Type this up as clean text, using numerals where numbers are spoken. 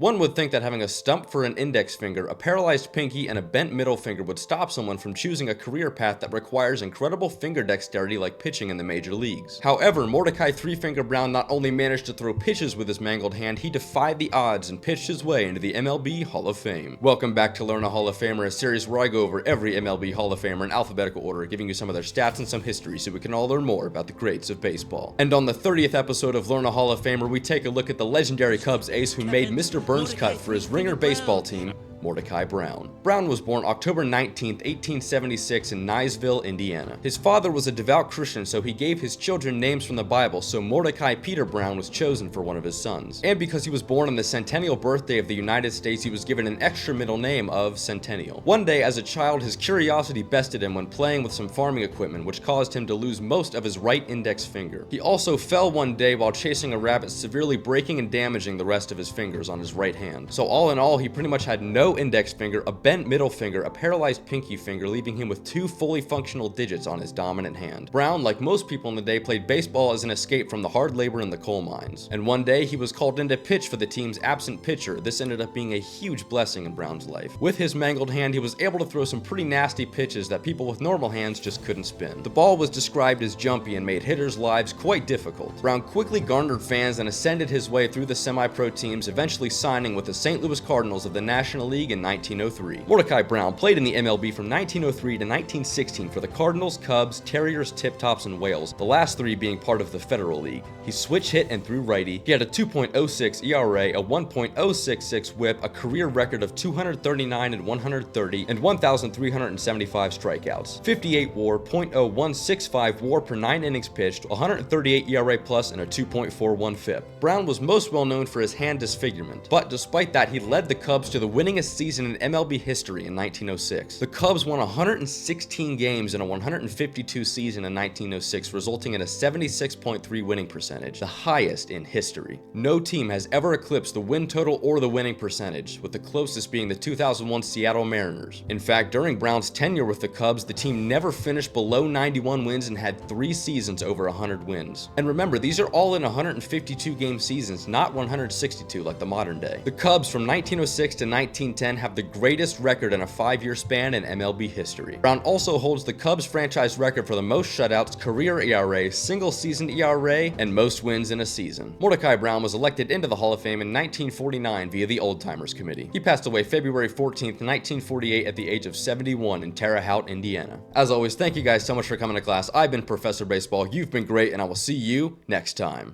One would think that having a stump for an index finger, a paralyzed pinky, and a bent middle finger would stop someone from choosing a career path that requires incredible finger dexterity like pitching in the major leagues. However, Mordecai Three-Finger Brown not only managed to throw pitches with his mangled hand, he defied the odds and pitched his way into the MLB Hall of Fame. Welcome back to Learn a Hall of Famer, a series where I go over every MLB Hall of Famer in alphabetical order, giving you some of their stats and some history so we can all learn more about the greats of baseball. And on the 30th episode of Learn a Hall of Famer, we take a look at the legendary Cubs ace who made Mr. Burns' cut for his Ringer baseball team, Mordecai Brown. Brown was born October 19, 1876 in Niceville, Indiana. His father was a devout Christian, so he gave his children names from the Bible, so Mordecai Peter Brown was chosen for one of his sons. And because he was born on the centennial birthday of the United States, he was given an extra middle name of Centennial. One day as a child, his curiosity bested him when playing with some farming equipment, which caused him to lose most of his right index finger. He also fell one day while chasing a rabbit, severely breaking and damaging the rest of his fingers on his right hand. So all in all, he pretty much had no index finger, a bent middle finger, a paralyzed pinky finger, leaving him with two fully functional digits on his dominant hand. Brown, like most people in the day, played baseball as an escape from the hard labor in the coal mines. And one day, he was called in to pitch for the team's absent pitcher. This ended up being a huge blessing in Brown's life. With his mangled hand, he was able to throw some pretty nasty pitches that people with normal hands just couldn't spin. The ball was described as jumpy and made hitters' lives quite difficult. Brown quickly garnered fans and ascended his way through the semi-pro teams, eventually signing with the St. Louis Cardinals of the National League in 1903. Mordecai Brown played in the MLB from 1903 to 1916 for the Cardinals, Cubs, Terriers, Tip-Tops, and Whales, the last three being part of the Federal League. He switch hit and threw righty. He had a 2.06 ERA, a 1.066 WHIP, a career record of 239 and 130, and 1,375 strikeouts. 58 WAR, .0165 WAR per 9 innings pitched, 138 ERA plus, and a 2.41 FIP. Brown was most well known for his hand disfigurement, but despite that, he led the Cubs to the winningest season in MLB history in 1906. The Cubs won 116 games in a 152 season in 1906, resulting in a 76.3 winning percentage, the highest in history. No team has ever eclipsed the win total or the winning percentage, with the closest being the 2001 Seattle Mariners. In fact, during Brown's tenure with the Cubs, the team never finished below 91 wins and had 3 seasons over 100 wins. And remember, these are all in 152 game seasons, not 162 like the modern day. The Cubs from 1906 to 1910 have the greatest record in a 5-year span in MLB history. Brown also holds the Cubs franchise record for the most shutouts, career ERA, single season ERA, and most wins in a season. Mordecai Brown was elected into the Hall of Fame in 1949 via the Old Timers Committee. He passed away February 14th, 1948 at the age of 71 in Terre Haute, Indiana. As always, thank you guys so much for coming to class. I've been Professor Baseball, you've been great, and I will see you next time.